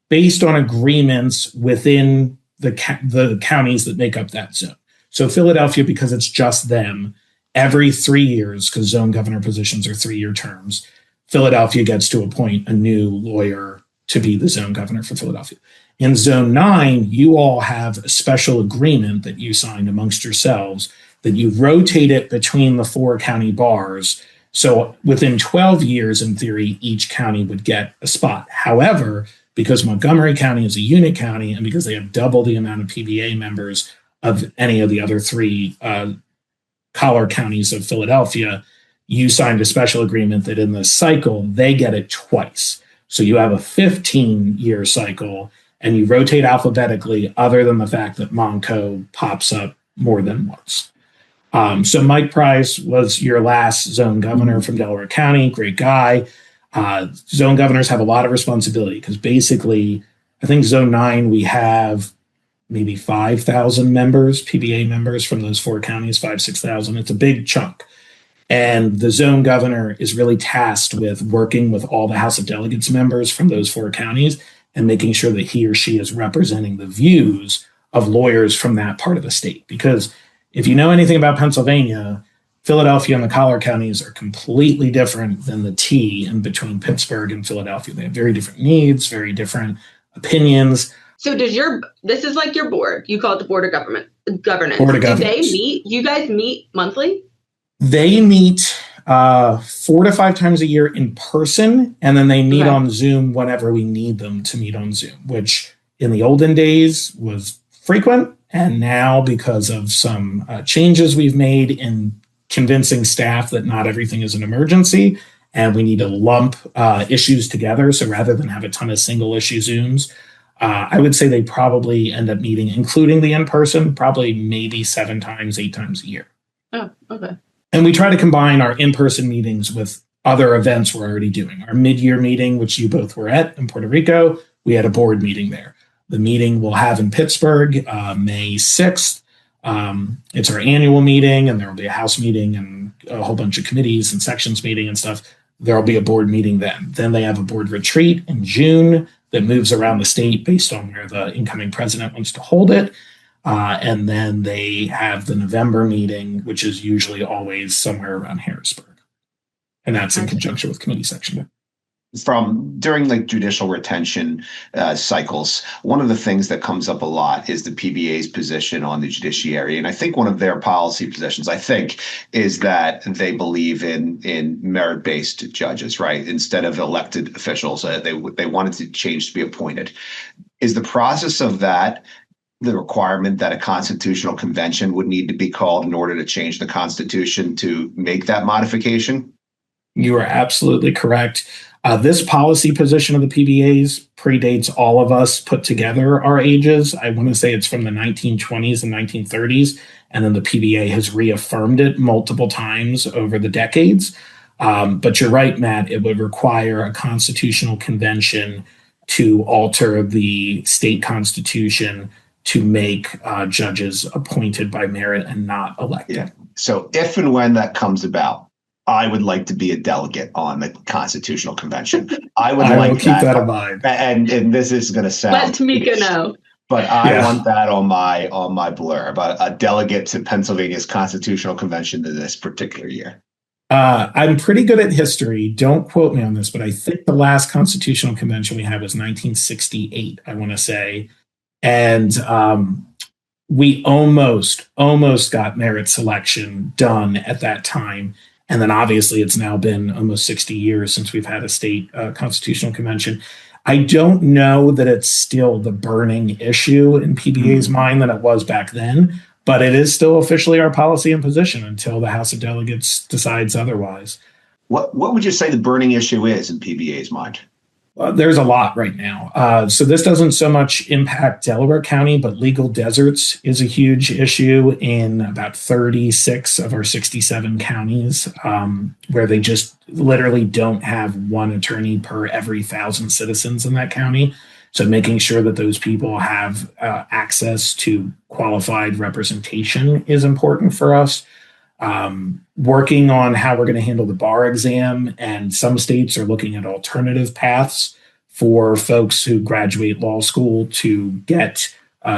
based on agreements within the counties that make up that zone. So Philadelphia, because it's just them, every 3 years, because zone governor positions are 3-year terms, Philadelphia gets to appoint a new lawyer to be the zone governor for Philadelphia. In Zone 9, you all have a special agreement that you signed amongst yourselves that you rotate it between the 4 county bars. So within 12 years, in theory, each county would get a spot. However, because Montgomery County is a unit county and because they have double the amount of PBA members of any of the other 3 collar counties of Philadelphia, you signed a special agreement that in this cycle, they get it twice. So you have a 15-year cycle and you rotate alphabetically other than the fact that Monco pops up more than once. So Mike Price was your last zone governor from Delaware County, great guy. Zone governors have a lot of responsibility because basically, I think Zone 9, we have maybe 5,000 members, PBA members from those 4 counties, 6,000. It's a big chunk. And the zone governor is really tasked with working with all the House of Delegates members from those 4 counties and making sure that he or she is representing the views of lawyers from that part of the state. Because if you know anything about Pennsylvania, Philadelphia and the collar counties are completely different than the T in between Pittsburgh and Philadelphia. They have very different needs, very different opinions. So this is like your board. You call it the Board of Governance. Board of Governors. Do they meet? You guys meet monthly? They meet 4 to 5 times a year in person, and then they meet on Zoom whenever we need them to meet on Zoom, which in the olden days was frequent. And now, because of some changes we've made in convincing staff that not everything is an emergency and we need to lump issues together. So rather than have a ton of single issue Zooms, I would say they probably end up meeting, including the in-person, probably maybe 7 times, 8 times a year. Oh, okay. And we try to combine our in-person meetings with other events we're already doing. Our mid-year meeting, which you both were at in Puerto Rico, we had a board meeting there. The meeting we'll have in Pittsburgh, May 6th. It's our annual meeting, and there will be a House meeting and a whole bunch of committees and sections meeting and stuff. There will be a board meeting then. Then they have a board retreat in June that moves around the state based on where the incoming president wants to hold it. And then they have the November meeting, which is usually always somewhere around Harrisburg. And that's in conjunction with committee section day. During like judicial retention cycles, one of the things that comes up a lot is the PBA's position on the judiciary. And I think one of their policy positions, is that they believe in merit-based judges, right? Instead of elected officials, they wanted to change to be appointed. Is the process of that the requirement that a constitutional convention would need to be called in order to change the Constitution to make that modification? You are absolutely correct. This policy position of the PBAs predates all of us put together our ages. I want to say it's from the 1920s and 1930s, and then the PBA has reaffirmed it multiple times over the decades. But you're right, Matt, it would require a constitutional convention to alter the state constitution to make judges appointed by merit and not elected. Yeah. So if and when that comes about, I would like to be a delegate on the Constitutional Convention. I would I like will keep that in mind. And this is going to sound. Let Tamika know. But I want that on my blurb, a delegate to Pennsylvania's Constitutional Convention this particular year. I'm pretty good at history. Don't quote me on this, but I think the last Constitutional Convention we had was 1968, I want to say. And we almost got merit selection done at that time. And then obviously it's now been almost 60 years since we've had a state constitutional convention. I don't know that it's still the burning issue in PBA's mind that it was back then, but it is still officially our policy and position until the House of Delegates decides otherwise. What would you say the burning issue is in PBA's mind? There's a lot right now. So this doesn't so much impact Delaware County, but legal deserts is a huge issue in about 36 of our 67 counties, where they just literally don't have one attorney per every 1,000 citizens in that county. So making sure that those people have access to qualified representation is important for us. Working on how we're going to handle the bar exam, and some states are looking at alternative paths for folks who graduate law school to get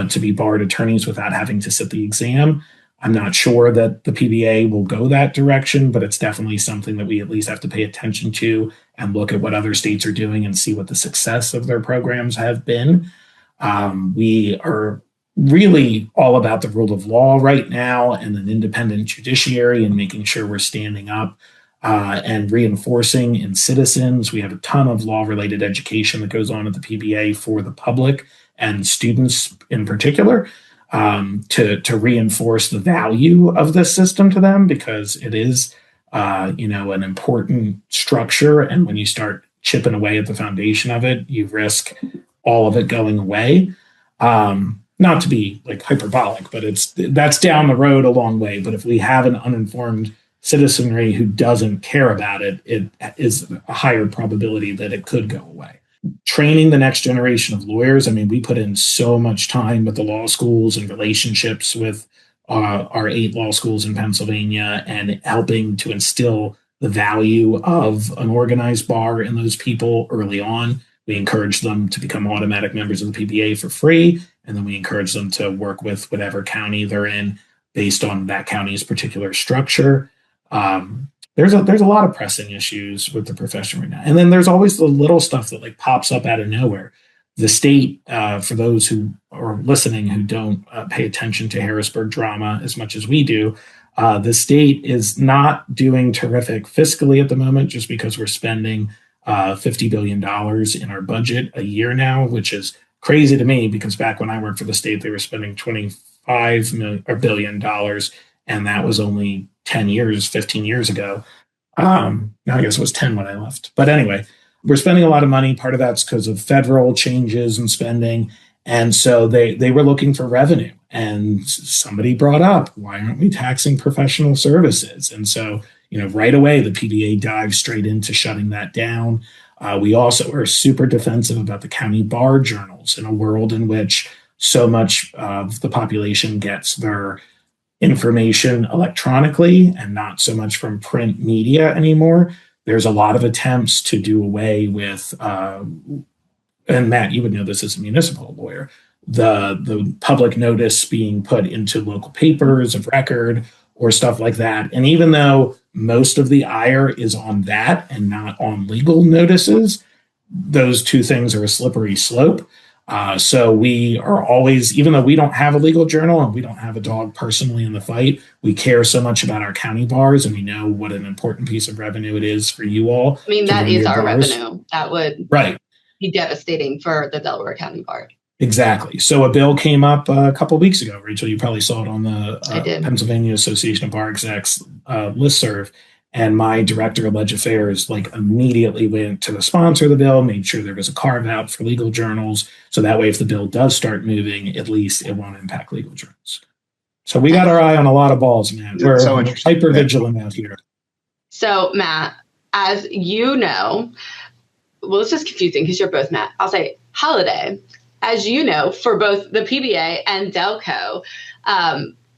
to be barred attorneys without having to sit the exam. I'm not sure that the PBA will go that direction, but it's definitely something that we at least have to pay attention to and look at what other states are doing and see what the success of their programs have been. We are really all about the rule of law right now and an independent judiciary and making sure we're standing up and reinforcing in citizens. We have a ton of law-related education that goes on at the PBA for the public and students in particular to reinforce the value of this system to them, because it is an important structure. And when you start chipping away at the foundation of it, you risk all of it going away. Not to be like hyperbolic, but that's down the road a long way. But if we have an uninformed citizenry who doesn't care about it, it is a higher probability that it could go away. Training the next generation of lawyers. I mean, we put in so much time with the law schools and relationships with our 8 law schools in Pennsylvania, and helping to instill the value of an organized bar in those people early on. We encourage them to become automatic members of the PBA for free, and then we encourage them to work with whatever county they're in based on that county's particular structure. There's a lot of pressing issues with the profession right now. And then there's always the little stuff that like pops up out of nowhere. The state, for those who are listening who don't pay attention to Harrisburg drama as much as we do, the state is not doing terrific fiscally at the moment, just because we're spending $50 billion in our budget a year now, which is crazy to me, because back when I worked for the state, they were spending $25 billion, and that was only 15 years ago. I guess it was 10 when I left. But anyway, we're spending a lot of money. Part of that's because of federal changes and spending. And so they were looking for revenue. And somebody brought up, why aren't we taxing professional services? And so, right away, the PBA dives straight into shutting that down. We also are super defensive about the county bar journals, in a world in which so much of the population gets their information electronically and not so much from print media anymore. There's a lot of attempts to do away with, and Matt, you would know this as a municipal lawyer, the public notice being put into local papers of record or stuff like that. And even though most of the ire is on that and not on legal notices, those two things are a slippery slope. So we are always, even though we don't have a legal journal and we don't have a dog personally in the fight, we care so much about our county bars, and we know what an important piece of revenue it is for you all. I mean, that is our revenue. That would be devastating for the Delaware County Bar. Exactly. So a bill came up a couple of weeks ago, Rachel. You probably saw it on the Pennsylvania Association of Bar Execs listserv. And my director of ledge affairs immediately went to the sponsor of the bill, made sure there was a carve out for legal journals. So that way, if the bill does start moving, at least it won't impact legal journals. So we got our eye on a lot of balls, man. We're hyper vigilant out here. So Matt, as you know, well, it's just confusing because you're both Matt. I'll say Holliday. As you know, for both the PBA and Delco,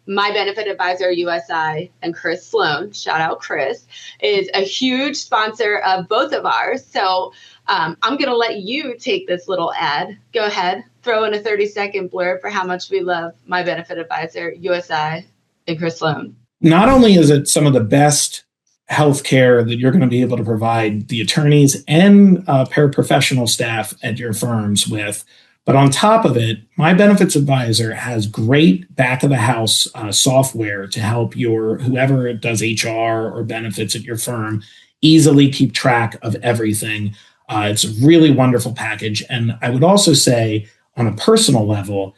my benefit advisor, USI, and Chris Sloan, shout out Chris, is a huge sponsor of both of ours. So I'm going to let you take this little ad. Go ahead, throw in a 30-second blurb for how much we love my benefit advisor, USI, and Chris Sloan. Not only is it some of the best healthcare that you're going to be able to provide the attorneys and paraprofessional staff at your firms with, but on top of it, my benefits advisor has great back of the house software to help your whoever does HR or benefits at your firm easily keep track of everything. It's a really wonderful package. And I would also say on a personal level,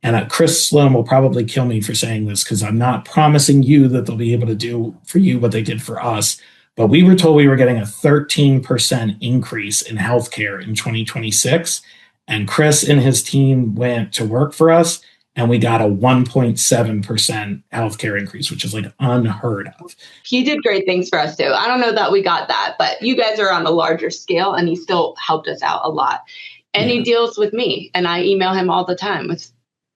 and Chris Sloan will probably kill me for saying this because I'm not promising you that they'll be able to do for you what they did for us, but we were told we were getting a 13% increase in healthcare in 2026. And Chris and his team went to work for us, and we got a 1.7% healthcare increase, which is unheard of. He did great things for us too. I don't know that we got that, but you guys are on a larger scale, and he still helped us out a lot. And he deals with me, and I email him all the time.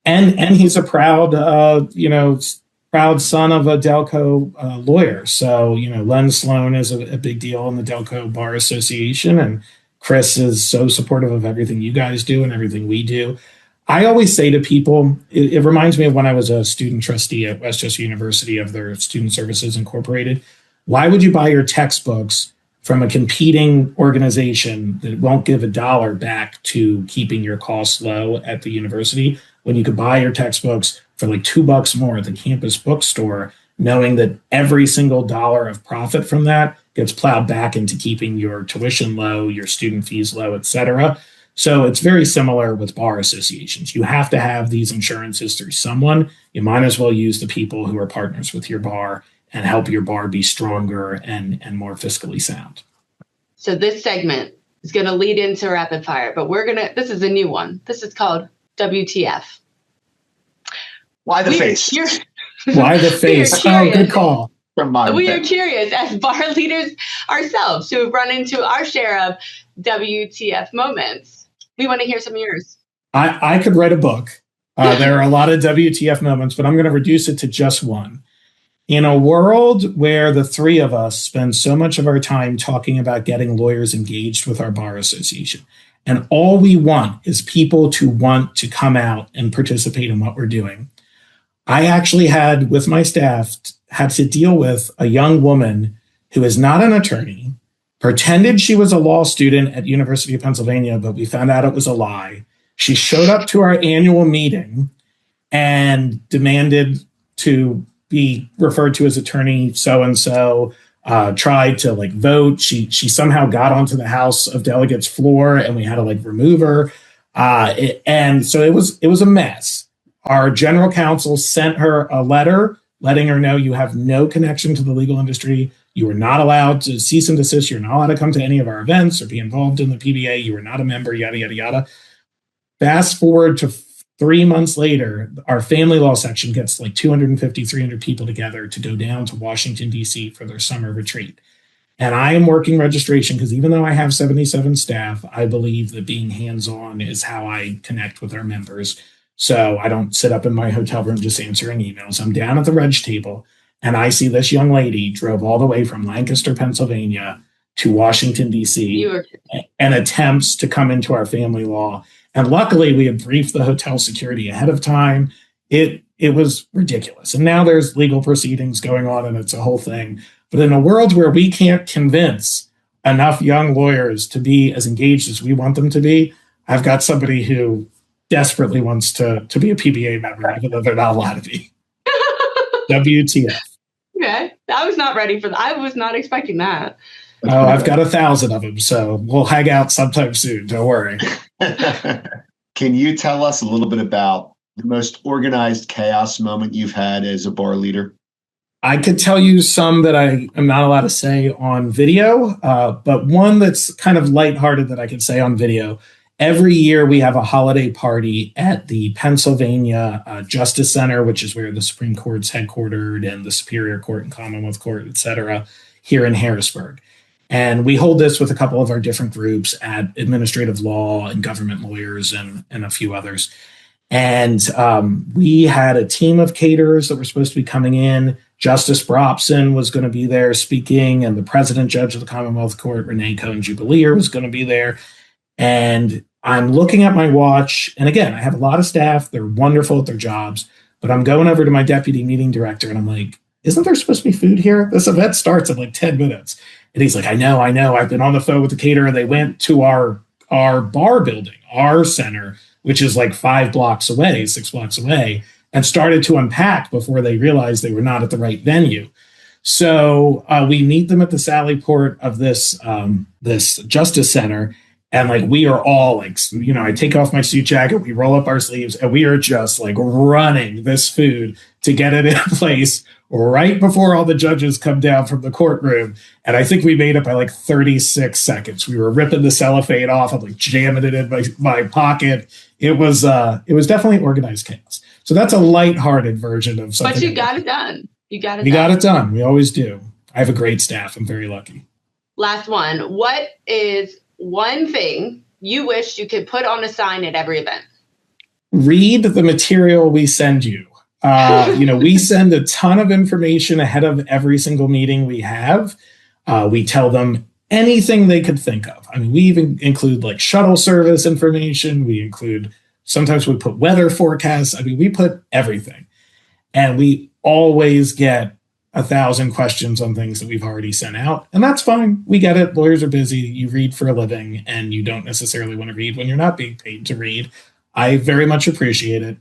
And he's a proud, proud son of a Delco lawyer. So Len Sloan is a big deal in the Delco Bar Association, and Chris is so supportive of everything you guys do and everything we do. I always say to people, it reminds me of when I was a student trustee at Westchester University of their Student Services Incorporated. Why would you buy your textbooks from a competing organization that won't give $1 back to keeping your costs low at the university when you could buy your textbooks for $2 more at the campus bookstore, knowing that every single dollar of profit from that gets plowed back into keeping your tuition low, your student fees low, et cetera. So it's very similar with bar associations. You have to have these insurances through someone. You might as well use the people who are partners with your bar and help your bar be stronger and more fiscally sound. So this segment is going to lead into rapid fire, but this is a new one. This is called WTF. Why the face? Why the face? Oh, good call. We are curious as bar leaders ourselves who have run into our share of WTF moments. We want to hear some of yours. I could write a book. There are a lot of WTF moments, but I'm going to reduce it to just one. In a world where the three of us spend so much of our time talking about getting lawyers engaged with our bar association, and all we want is people to want to come out and participate in what we're doing, I actually had, with my staff, had to deal with a young woman who is not an attorney, pretended she was a law student at University of Pennsylvania, but we found out it was a lie. She showed up to our annual meeting and demanded to be referred to as attorney so-and-so, tried to vote. She somehow got onto the House of Delegates floor and we had to remove her. And so it was a mess. Our general counsel sent her a letter letting her know you have no connection to the legal industry. You are not allowed to cease and desist. You're not allowed to come to any of our events or be involved in the PBA. You are not a member, yada, yada, yada. Fast forward to 3 months later, our family law section gets 250, 300 people together to go down to Washington, D.C. for their summer retreat. And I am working registration because even though I have 77 staff, I believe that being hands-on is how I connect with our members. So I don't sit up in my hotel room just answering emails. I'm down at the reg table and I see this young lady drove all the way from Lancaster, Pennsylvania to Washington, D.C. and attempts to come into our family law. And luckily we had briefed the hotel security ahead of time. It was ridiculous. And now there's legal proceedings going on and it's a whole thing. But in a world where we can't convince enough young lawyers to be as engaged as we want them to be, I've got somebody who desperately wants to be a PBA member, even though they're not allowed to be. WTF. Okay. I was not ready for that. I was not expecting that. Oh, I've got 1,000 of them, so we'll hang out sometime soon. Don't worry. Can you tell us a little bit about the most organized chaos moment you've had as a bar leader? I could tell you some that I am not allowed to say on video, but one that's kind of lighthearted that I can say on video. Every year we have a holiday party at the Pennsylvania Justice Center, which is where the Supreme Court's headquartered and the Superior Court and Commonwealth Court, et cetera, here in Harrisburg. And we hold this with a couple of our different groups at administrative law and government lawyers and a few others. And we had a team of caterers that were supposed to be coming in. Justice Bropson was going to be there speaking, and the president judge of the Commonwealth Court, Renee Cohen-Jubileer, was going to be there. And I'm looking at my watch. And again, I have a lot of staff. They're wonderful at their jobs. But I'm going over to my deputy meeting director, and I'm like, isn't there supposed to be food here? This event starts in like 10 minutes. And he's like, I know. I've been on the phone with the caterer. They went to our bar building, our center, which is like 6 blocks away, and started to unpack before they realized they were not at the right venue. So we meet them at the Sally Port of this Justice Center. And like, we are all like, I take off my suit jacket, we roll up our sleeves, and we are just like running this food to get it in place right before all the judges come down from the courtroom. And I think we made it by like 36 seconds. We were ripping the cellophane off. I'm like jamming it in my pocket. It was definitely organized chaos. So that's a lighthearted version of something. But you got it done. We got it done. We always do. I have a great staff. I'm very lucky. Last one. What is one thing you wish you could put on a sign at every event? Read the material we send you. We send a ton of information ahead of every single meeting we have. We tell them anything they could think of. I mean, we even include like shuttle service information. Sometimes we put weather forecasts. I mean, we put everything. And we always get 1,000 questions on things that we've already sent out. And that's fine. We get it. Lawyers are busy. You read for a living, and you don't necessarily want to read when you're not being paid to read. I very much appreciate it.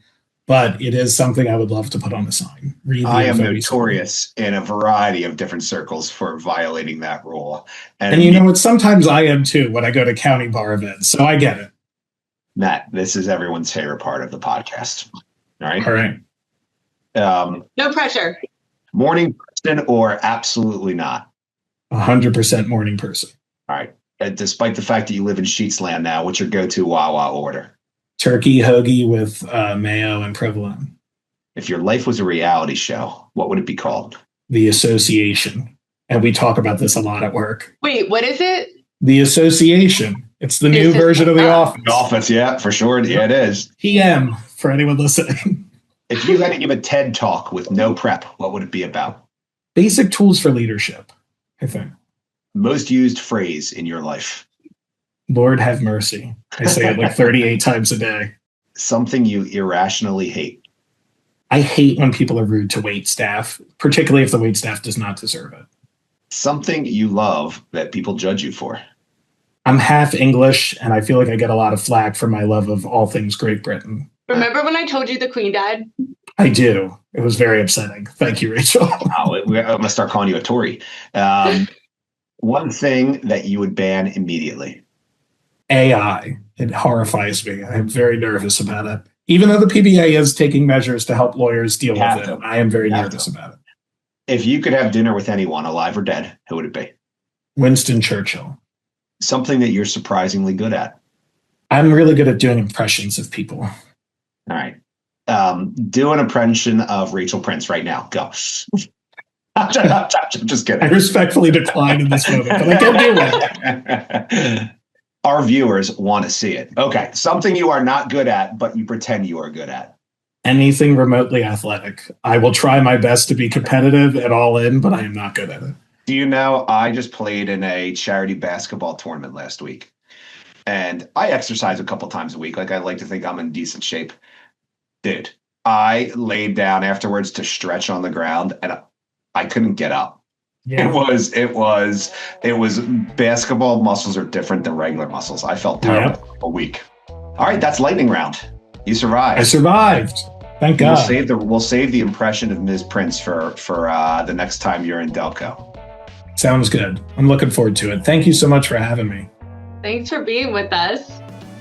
But it is something I would love to put on a sign. I am notorious in a variety of different circles for violating that rule. And you know what? Sometimes I am too when I go to county bar events. So I get it. Matt, this is everyone's favorite part of the podcast. All right. All right. No pressure. Morning person or absolutely not? 100% morning person. All right. Despite the fact that you live in Sheets land now, what's your go-to Wawa order? Turkey hoagie with mayo and provolone. If your life was a reality show, what would it be called? The Association. And we talk about this a lot at work. Wait, what is it? The Association. It's the new version of The Office. The Office, yeah, for sure. Yeah, it is. TM, for anyone listening. If you had to give a TED Talk with no prep, what would it be about? Basic tools for leadership, I think. Most used phrase in your life? Lord have mercy. I say it like 38 times a day. Something you irrationally hate? I hate when people are rude to wait staff, particularly if the wait staff does not deserve it. Something you love that people judge you for? I'm half English, and I feel like I get a lot of flack for my love of all things Great Britain. Remember when I told you the Queen died? I do. It was very upsetting. Thank you, Rachel. I'm going to start calling you a Tory. One thing that you would ban immediately? AI. It horrifies me. I'm very nervous about it. Even though the PBA is taking measures to help lawyers deal with it, I am very nervous about it. If you could have dinner with anyone, alive or dead, who would it be? Winston Churchill. Something that you're surprisingly good at? I'm really good at doing impressions of people. All right. Do an impression of Rachel Prince right now. Go. I'm just kidding. I respectfully decline in this moment, but I can do it. Our viewers want to see it. Okay. Something you are not good at, but you pretend you are good at. Anything remotely athletic. I will try my best to be competitive and all in, but I am not good at it. Do you know, I just played in a charity basketball tournament last week. And I exercise a couple times a week. Like, I like to think I'm in decent shape. Dude, I laid down afterwards to stretch on the ground, and I couldn't get up. Yeah. It was basketball muscles are different than regular muscles. I felt terrible a week. All right, that's lightning round. You survived. I survived. Thank God. We'll save the impression of Ms. Prince for the next time you're in Delco. Sounds good. I'm looking forward to it. Thank you so much for having me. Thanks for being with us.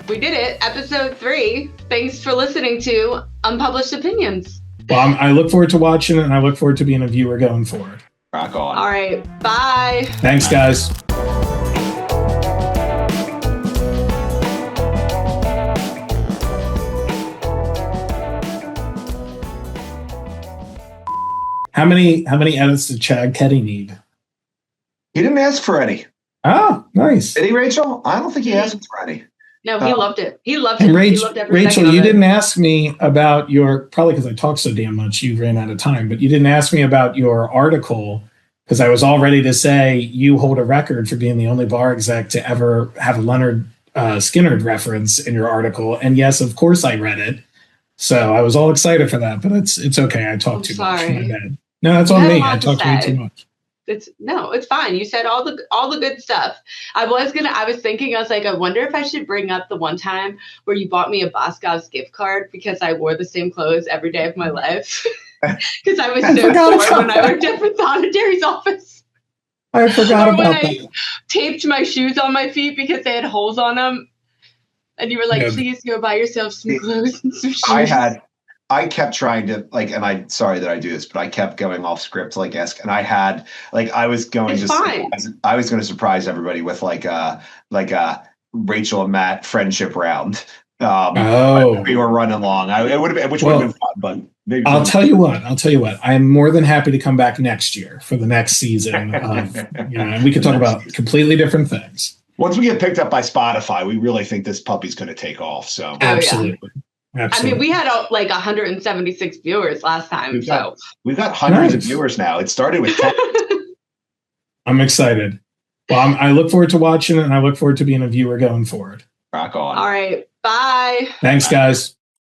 We did it. Episode 3. Thanks for listening to Unpublished Opinions. Well, I look forward to watching it, and I look forward to being a viewer going forward. Rock on. All right. Bye. Thanks, guys. How many edits did Chad Ketty need? He didn't ask for any. Oh, nice. Did he, Rachel? I don't think he asked for any. No, he loved it. He loved it. And He loved every Rachel, second of you it. didn't ask me about your, probably because I talked so damn much, you ran out of time, but you didn't ask me about your article because I was all ready to say you hold a record for being the only bar exec to ever have a Leonard Skinner reference in your article. And yes, of course I read it. So I was all excited for that, but it's okay. I talked too much. My bad. No, that's on me. I talked way too much. It's fine. You said all the good stuff. I was thinking, I was like, I wonder if I should bring up the one time where you bought me a Boscov's gift card because I wore the same clothes every day of my life. Because I was so sore when I worked at Solidary's office. I forgot about that. I taped my shoes on my feet because they had holes on them. And you were like, please go buy yourself some clothes and some shoes. I kept trying to and I'm sorry that I do this, but I kept going off script to ask, and I was going to surprise everybody with a Rachel and Matt friendship round. We were running long. It would have been, which would have been fun, but maybe I'll tell you what. I am more than happy to come back next year for the next season of, and we can talk about completely different things. Once we get picked up by Spotify, we really think this puppy's going to take off. So absolutely. I mean, we had 176 viewers last time. We've got hundreds of viewers now. It started with 10. I'm excited. Well, I look forward to watching it, and I look forward to being a viewer going forward. Rock on. All right. Bye. Thanks, guys.